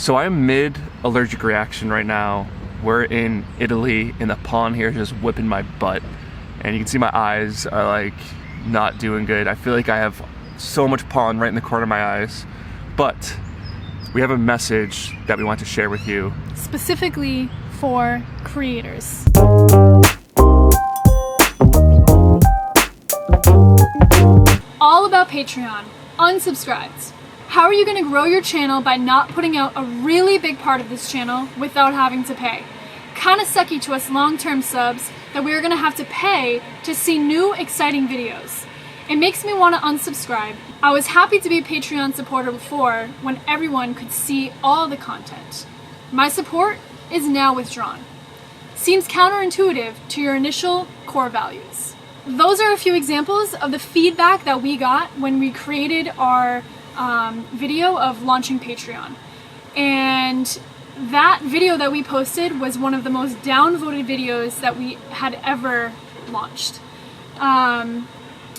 So I'm mid allergic reaction right now. We're in Italy, and the pollen here is just whipping my butt. And you can see my eyes are like not doing good. I feel like I have so much pollen right in the corner of my eyes. But we have a message that we want to share with you. Specifically for creators. All about Patreon. Unsubscribed. How are you going to grow your channel by not putting out a really big part of this channel without having to pay? Kinda sucky to us long-term subs that we are going to have to pay to see new exciting videos. It makes me want to unsubscribe. I was happy to be a Patreon supporter before when everyone could see all the content. My support is now withdrawn. Seems counterintuitive to your initial core values. Those are a few examples of the feedback that we got when we created our video of launching Patreon. And that video that we posted was one of the most downvoted videos that we had ever launched. And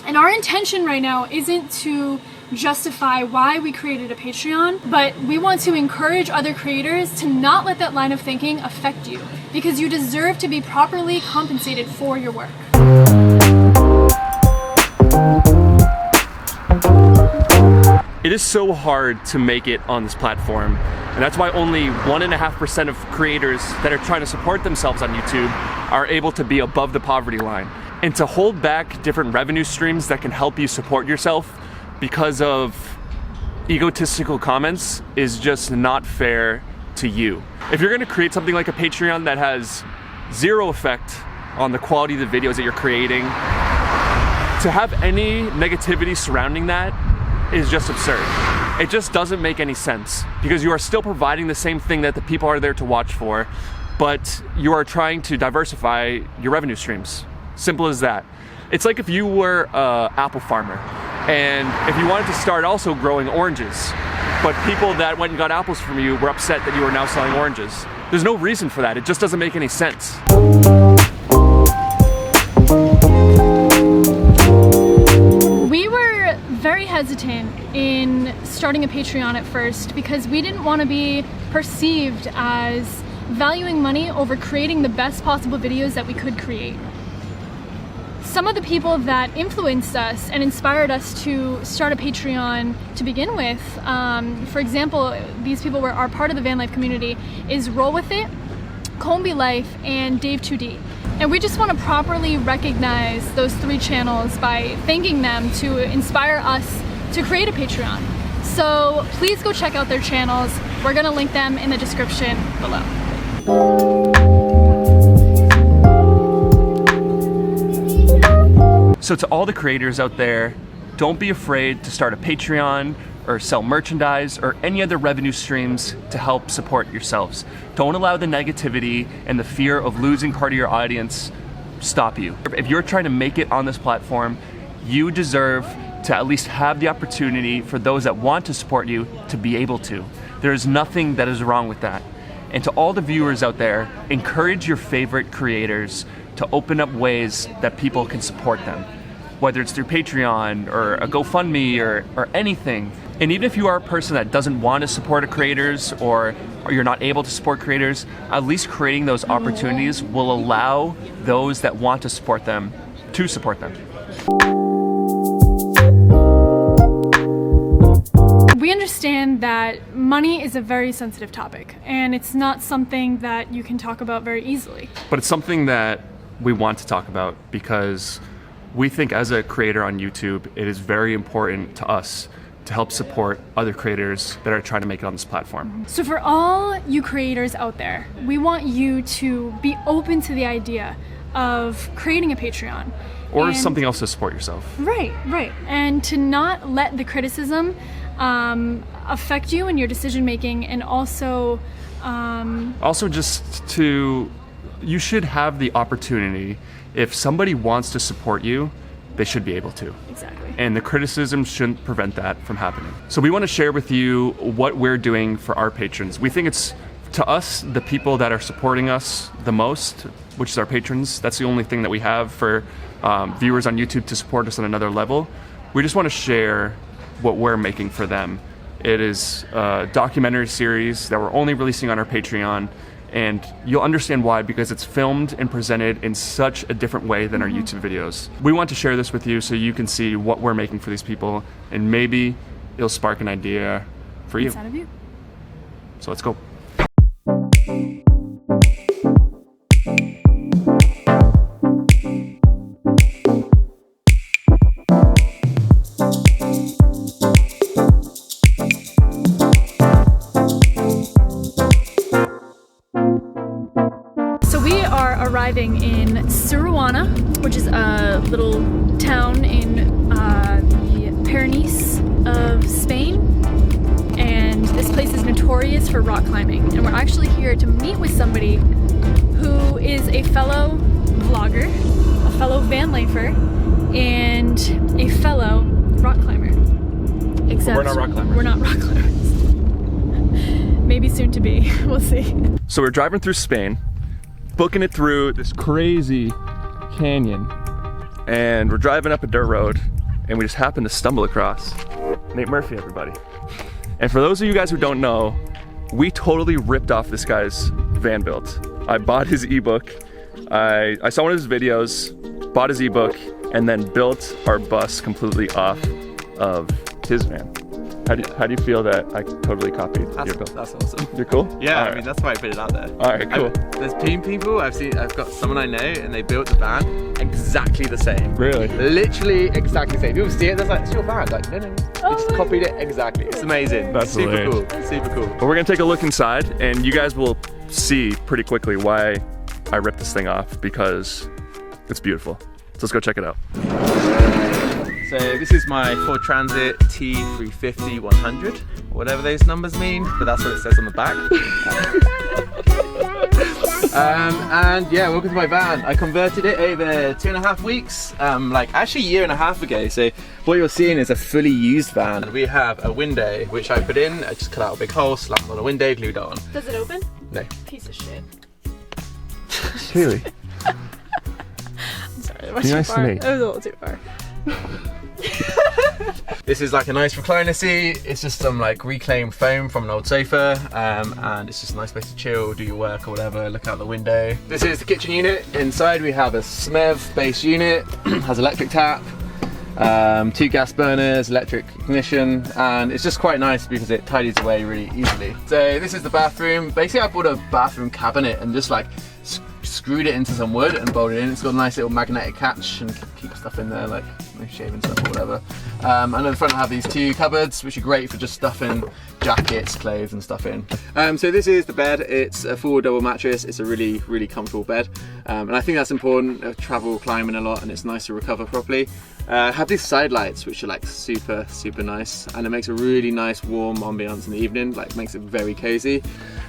our intention right now isn't to justify why we created a Patreon, but we want to encourage other creators to not let that line of thinking affect you, because you deserve to be properly compensated for your work. It is so hard to make it on this platform, and that's why only 1.5% of creators that are trying to support themselves on YouTube are able to be above the poverty line. And to hold back different revenue streams that can help you support yourself because of egotistical comments is just not fair to you. If you're gonna create something like a Patreon that has zero effect on the quality of the videos that you're creating, to have any negativity surrounding that is just absurd. It just doesn't make any sense, because you are still providing the same thing that the people are there to watch for, but you are trying to diversify your revenue streams. Simple as that. It's like if you were an apple farmer and if you wanted to start also growing oranges, but people that went and got apples from you were upset that you are now selling oranges. There's no reason for that. It just doesn't make any sense. Very hesitant in starting a Patreon at first because we didn't want to be perceived as valuing money over creating the best possible videos that we could create. Some of the people that influenced us and inspired us to start a Patreon to begin with, for example, these people are part of the van life community, is Roll With It, Combi Life, and Dave 2D. And we just want to properly recognize those 3 channels by thanking them to inspire us to create a Patreon. So please go check out their channels. We're going to link them in the description below. So to all the creators out there, don't be afraid to start a Patreon or sell merchandise or any other revenue streams to help support yourselves. Don't allow the negativity and the fear of losing part of your audience stop you. If you're trying to make it on this platform, you deserve to at least have the opportunity for those that want to support you to be able to. There is nothing that is wrong with that. And to all the viewers out there, encourage your favorite creators to open up ways that people can support them, whether it's through Patreon or a GoFundMe or anything. And even if you are a person that doesn't want to support creators or you're not able to support creators, at least creating those opportunities will allow those that want to support them to support them. We understand that money is a very sensitive topic, and it's not something that you can talk about very easily. But it's something that we want to talk about because we think as a creator on YouTube, it is very important to us to help support other creators that are trying to make it on this platform. So for all you creators out there, we want you to be open to the idea of creating a Patreon. Or something else to support yourself. Right. And to not let the criticism affect you in your decision making, and also just to, you should have the opportunity, if somebody wants to support you, they should be able to. Exactly. And the criticism shouldn't prevent that from happening. So we want to share with you what we're doing for our patrons. We think it's, to us, the people that are supporting us the most, which is our patrons. That's the only thing that we have for viewers on YouTube to support us on another level. We just want to share what we're making for them. It is a documentary series that we're only releasing on our Patreon, and you'll understand why, because it's filmed and presented in such a different way than our YouTube videos. We want to share this with you so you can see what we're making for these people, and maybe it'll spark an idea for you. Inside of you. So let's go. Arriving in Sirwana, which is a little town in the Pyrenees of Spain, and this place is notorious for rock climbing, and we're actually here to meet with somebody who is a fellow vlogger, a fellow van lifer, and a fellow rock climber. Except we're not rock climbers. We're not rock climbers. Maybe soon to be. We'll see. So we're driving through Spain, booking it through this crazy canyon, and we're driving up a dirt road, and we just happen to stumble across Nate Murphy, everybody. And for those of you guys who don't know, we totally ripped off this guy's van build. I bought his ebook, I saw one of his videos, bought his ebook, and then built our bus completely off of his van. How do you feel that I totally copied your build? That's awesome. You're cool? Yeah, All I right. mean, that's why I put it out there. All right, cool. There's people I've got someone I know, and they built the van exactly the same. Really? Literally exactly the same. People see it, they're like, it's your van. Like, no. Oh You just my copied it exactly. It's amazing. That's super hilarious. cool. Super cool. But we're gonna take a look inside, and you guys will see pretty quickly why I ripped this thing off, because it's beautiful. So let's go check it out. So this is my Ford Transit T350 100, whatever those numbers mean, but that's what it says on the back. And yeah, welcome to my van. I converted it over 2.5 weeks, like actually a year and a half ago. So what you're seeing is a fully used van. We have a window, which I put in. I just cut out a big hole, slapped on a window, glued it on. Does it open? No. Piece of shit. Haley. I'm sorry, that was Be too nice to far. me. That was a little too far. This is like a nice recliner seat. It's just some like reclaimed foam from an old sofa, and it's just a nice place to chill, do your work or whatever, look out the window. This is the kitchen unit. Inside we have a SMEV base unit, has electric tap, 2 gas burners, electric ignition, and it's just quite nice because it tidies away really easily. So this is the bathroom. Basically I bought a bathroom cabinet and just like screwed it into some wood and bolted it in. It's got a nice little magnetic catch and keep stuff in there, like shaving stuff or whatever. And at the front I have these 2 cupboards, which are great for just stuffing jackets, clothes and stuff in. So this is the bed. It's a full double mattress. It's a really, really comfortable bed. And I think that's important. I travel climbing a lot and it's nice to recover properly. Have these side lights, which are like super, super nice. And it makes a really nice warm ambiance in the evening, like makes it very cozy.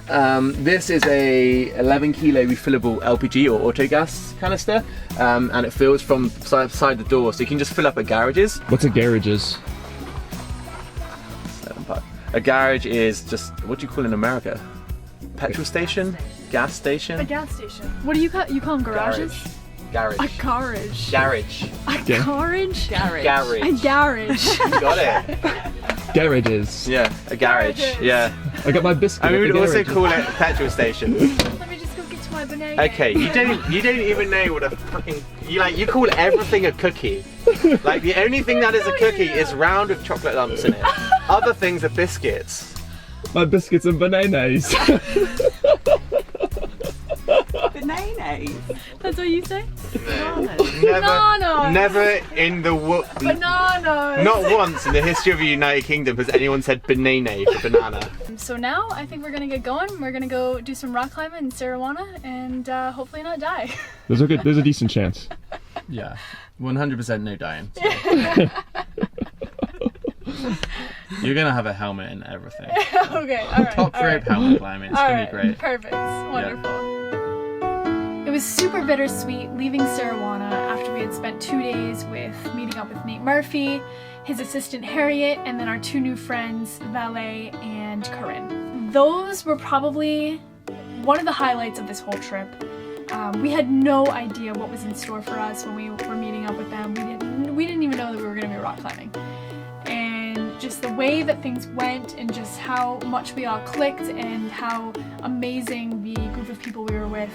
This is a 11 kilo refillable LPG or auto gas canister, and it fills from side the door, so you can just fill up at garages. What's a garage is? A garage is just, what do you call it in America? Petrol station? Gas station? A gas station. What do you call them? Garages? Garage. A garage. Garage. A Yeah. garage? Garage. A garage. You got it. Garages. Yeah, a garage. Garages. Yeah. I got my biscuit. I mean, at we'd the also garage. call it petrol station. Let me just go get to my banana. Okay, you don't even know what a fucking you call everything a cookie. Like the only thing that is a cookie is round with chocolate lumps in it. Other things are biscuits. My biscuits and bananas. Bananas. That's what you say? Never, never in the Bananas. not once in the history of the United Kingdom has anyone said banana for banana. So now I think we're gonna get going. We're gonna go do some rock climbing in Sirwana and hopefully not die. There's a decent chance. Yeah, 100% no dying. So. You're gonna have a helmet and everything. Okay, alright. Top rope helmet climbing. It's gonna be great. Perfect. Wonderful. It was super bittersweet leaving Sirwana after we had spent 2 days with meeting up with Nate Murphy, his assistant Harriet, and then our 2 new friends, Valet and Corinne. Those were probably one of the highlights of this whole trip. We had no idea what was in store for us when we were meeting up with them. We didn't even know that we were going to be rock climbing. And just the way that things went and just how much we all clicked and how amazing the group of people we were with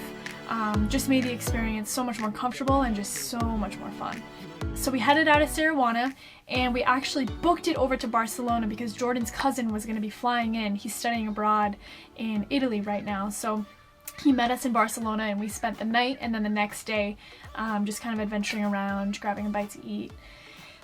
just made the experience so much more comfortable and just so much more fun. So we headed out of Sarawana and we actually booked it over to Barcelona because Jordan's cousin was going to be flying in. He's studying abroad in Italy right now. So he met us in Barcelona and we spent the night and then the next day just kind of adventuring around, grabbing a bite to eat.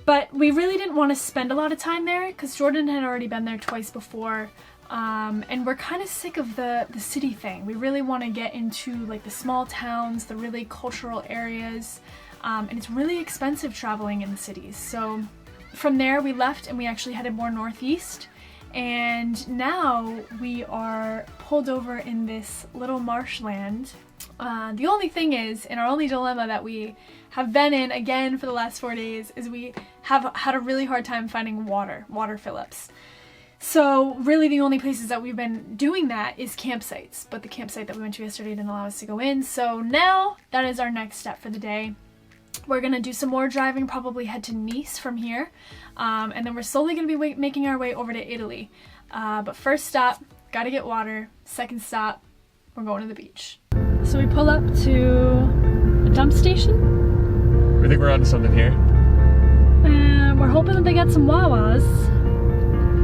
But we really didn't want to spend a lot of time there because Jordan had already been there twice before. And we're kind of sick of the city thing. We really want to get into like the small towns, the really cultural areas, and it's really expensive traveling in the cities. So from there we left and we actually headed more northeast, and now we are pulled over in this little marshland. The only thing is, and our only dilemma that we have been in again for the last 4 days, is we have had a really hard time finding water fill-ups. So really the only places that we've been doing that is campsites, but the campsite that we went to yesterday didn't allow us to go in. So now that is our next step for the day. We're gonna do some more driving, probably head to Nice from here, and then we're slowly gonna be making our way over to Italy. But first stop, gotta get water. Second stop, we're going to the beach. So we pull up to a dump station. We think we're onto something here. And we're hoping that they got some Wawas.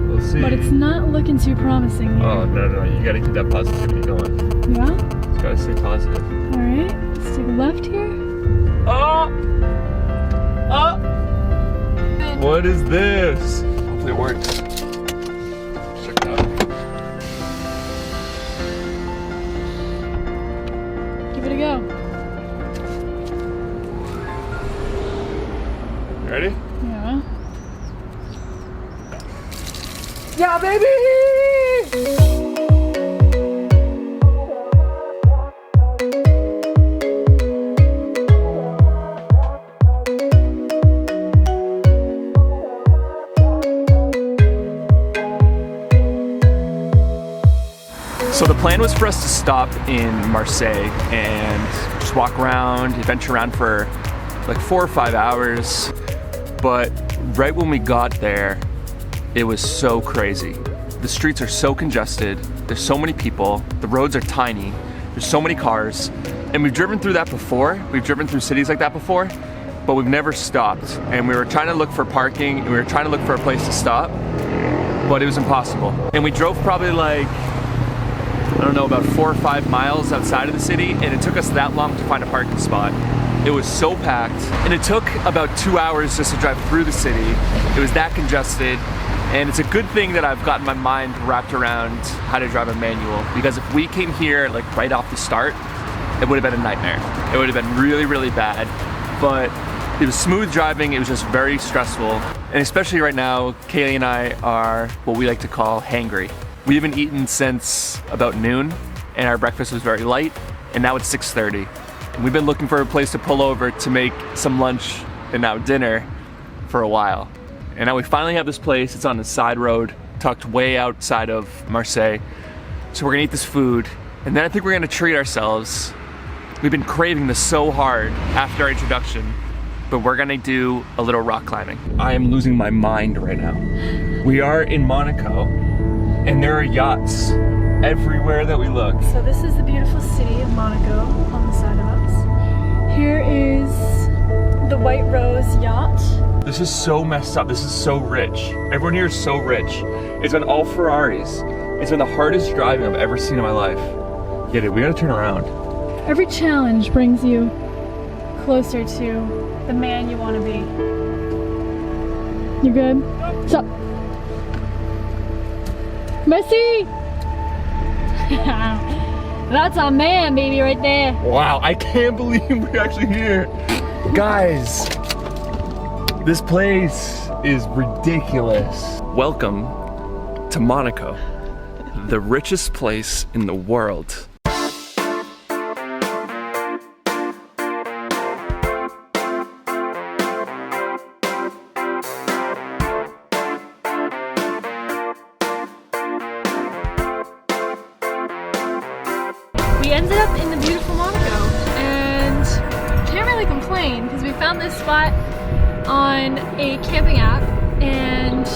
We'll see. But it's not looking too promising here. Oh, no, you gotta keep that positivity going. Yeah? You gotta stay positive. Alright, let's take a left here. Oh! Oh! What is this? Hopefully it works. Check it out. Give it a go. Ready? Yeah. Yeah, baby! So the plan was for us to stop in Marseille and just walk around, adventure around for like 4 or 5 hours. But right when we got there, it was so crazy. The streets are so congested, there's so many people, the roads are tiny, there's so many cars, and we've driven through that before, we've driven through cities like that before, but we've never stopped. And we were trying to look for parking, and we were trying to look for a place to stop, but it was impossible. And we drove probably like, I don't know, about 4 or 5 miles outside of the city, and it took us that long to find a parking spot. It was so packed, and it took about 2 hours just to drive through the city. It was that congested, and it's a good thing that I've gotten my mind wrapped around how to drive a manual, because if we came here like right off the start, it would have been a nightmare. It would have been really, really bad, but it was smooth driving. It was just very stressful, and especially right now, Kaylee and I are what we like to call hangry. We haven't eaten since about noon, and our breakfast was very light, and now it's 6:30. We've been looking for a place to pull over to make some lunch and now dinner for a while. And now we finally have this place. It's on the side road, tucked way outside of Marseille. So we're gonna eat this food, and then I think we're gonna treat ourselves. We've been craving this so hard after our introduction, but we're gonna do a little rock climbing. I am losing my mind right now. We are in Monaco, and there are yachts everywhere that we look. So this is the beautiful city of Monaco on the side of us. Here is the White Rose yacht. This is so messed up. This is so rich. Everyone here is so rich. It's been all Ferraris. It's been the hardest driving I've ever seen in my life. Get it, we gotta turn around. Every challenge brings you closer to the man you want to be. You good? What's up? Messi! That's a man, baby, right there. Wow, I can't believe we're actually here. Guys, this place is ridiculous. Welcome to Monaco, the richest place in the world. We ended up in the beautiful Monaco, and can't really complain because we found this spot on a camping app, and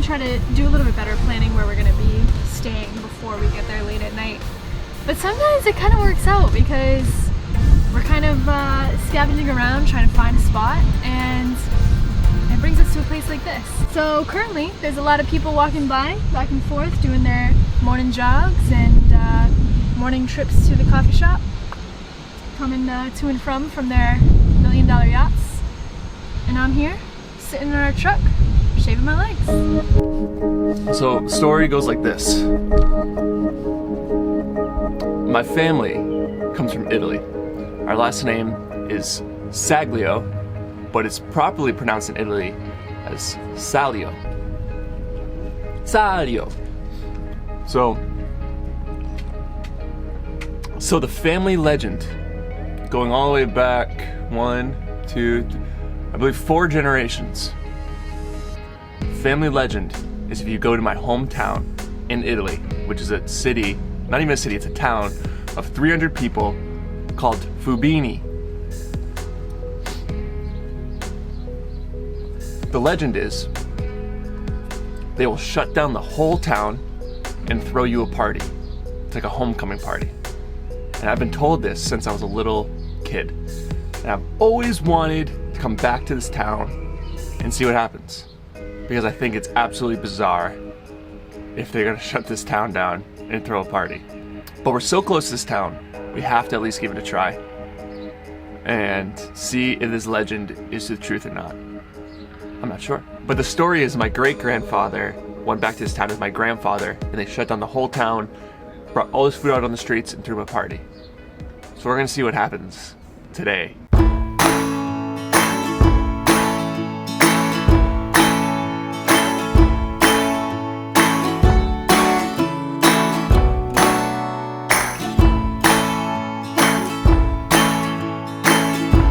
try to do a little bit better planning where we're gonna be staying before we get there late at night. But sometimes it kind of works out because we're kind of scavenging around trying to find a spot, and it brings us to a place like this. So currently there's a lot of people walking by, back and forth, doing their morning jogs and morning trips to the coffee shop, coming to and from their $1 million yachts. And I'm here, sitting in our truck, shaving my legs. So, story goes like this. My family comes from Italy. Our last name is Saglio, but it's properly pronounced in Italy as Salio. Salio. So the family legend, going all the way back 1, 2, I believe 4 generations. Family legend is if you go to my hometown in Italy, which is a city, not even a city, it's a town of 300 people called Fubini. The legend is they will shut down the whole town and throw you a party. It's like a homecoming party. And I've been told this since I was a little kid. And I've always wanted to come back to this town and see what happens. Because I think it's absolutely bizarre if they're gonna shut this town down and throw a party. But we're so close to this town, we have to at least give it a try and see if this legend is the truth or not. I'm not sure. But the story is my great-grandfather went back to this town with my grandfather, and they shut down the whole town, brought all this food out on the streets, and threw him a party. So we're gonna see what happens today.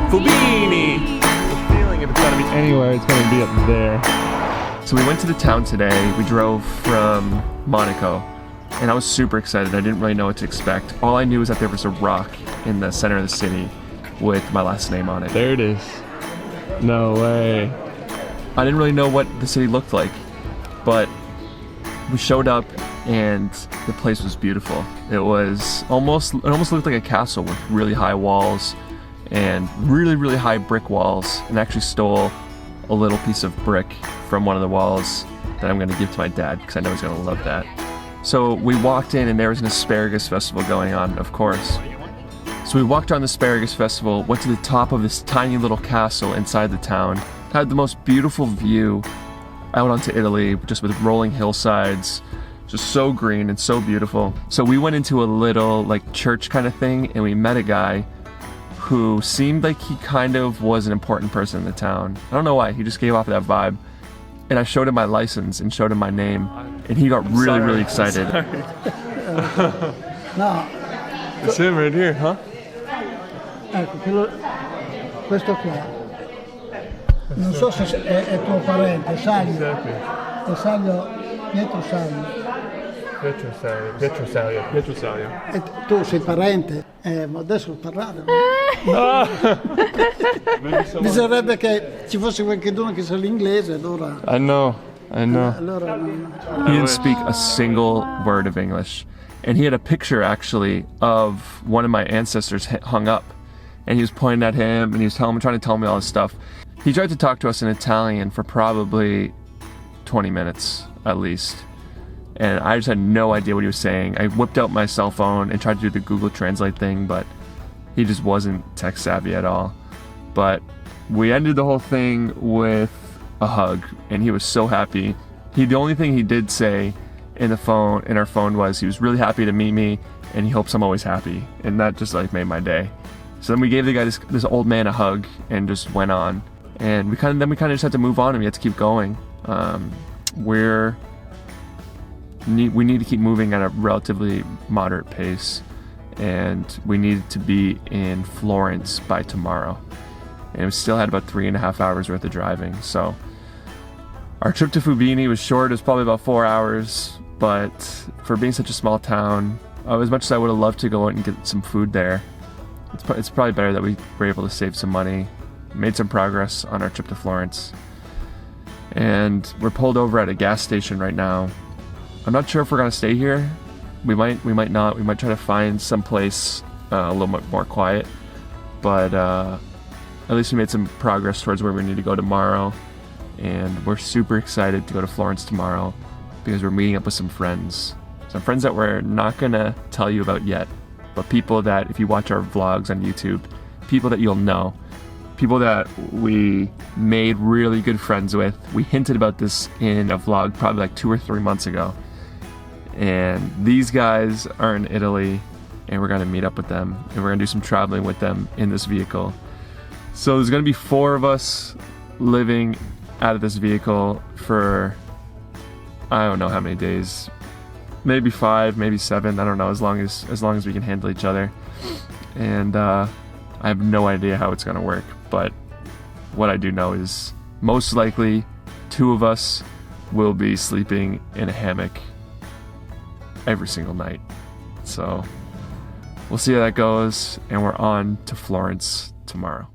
Fubini! The feeling if it's gotta be anywhere, it's gonna be up there. So we went to the town today. We drove from Monaco, and I was super excited. I didn't really know what to expect. All I knew was that there was a rock in the center of the city with my last name on it. There it is. No way. I didn't really know what the city looked like, but we showed up and the place was beautiful. It almost looked like a castle with really high walls and really high brick walls, and actually stole a little piece of brick from one of the walls that I'm gonna give to my dad because I know he's gonna love that. So we walked in and there was an asparagus festival going on, of course. So we walked around the asparagus festival, went to the top of this tiny little castle inside the town, had the most beautiful view out onto Italy, just with rolling hillsides, just so green and so beautiful. So we went into a little like church kind of thing, and we met a guy who seemed like he kind of was an important person in the town. I don't know why, he just gave off that vibe. And I showed him my license and showed him my name, and he got really excited. No. It's him right here, huh? Ecco, questo qua. Non so se è tuo parente, Salio. È Salio, Pietro Salio. Pietro Salio. E tu sei parente? Ma adesso parlare. Bisognerebbe che ci fosse qualcuno che sa l'inglese, allora. I know. Allora non. He didn't speak a single word of English. And he had a picture actually of one of my ancestors hung up. And he was pointing at him and he was trying to tell me all this stuff. He tried to talk to us in Italian for probably 20 minutes at least. And I just had no idea what he was saying. I whipped out my cell phone and tried to do the Google Translate thing, but he just wasn't tech savvy at all. But we ended the whole thing with a hug, and he was so happy. The only thing he did say in our phone was he was really happy to meet me, and he hopes I'm always happy. And that just like made my day. So then we gave the guy this old man a hug and just went on. And we kind of just had to move on, and we had to keep going. We need to keep moving at a relatively moderate pace, and we needed to be in Florence by tomorrow. And we still had about 3.5 hours worth of driving. So our trip to Fubini was short. It was probably about 4 hours, but for being such a small town, as much as I would have loved to go out and get some food there, it's probably better that we were able to save some money, made some progress on our trip to Florence. and we're pulled over at a gas station right now. I'm not sure if we're gonna stay here. We might not. We might try to find some place a little bit more quiet, but at least we made some progress towards where we need to go tomorrow, and we're super excited to go to Florence tomorrow because we're meeting up with some friends that we're not gonna tell you about yet, but people that, if you watch our vlogs on YouTube, people that you'll know, people that we made really good friends with. We hinted about this in a vlog probably like 2 or 3 months ago, and these guys are in Italy, and we're gonna meet up with them, and we're gonna do some traveling with them in this vehicle. So there's gonna be 4 of us living out of this vehicle for I don't know how many days, maybe 5, maybe 7, I don't know, as long as we can handle each other. And I have no idea how it's gonna work, but what I do know is most likely 2 of us will be sleeping in a hammock every single night. So we'll see how that goes, and we're on to Florence tomorrow.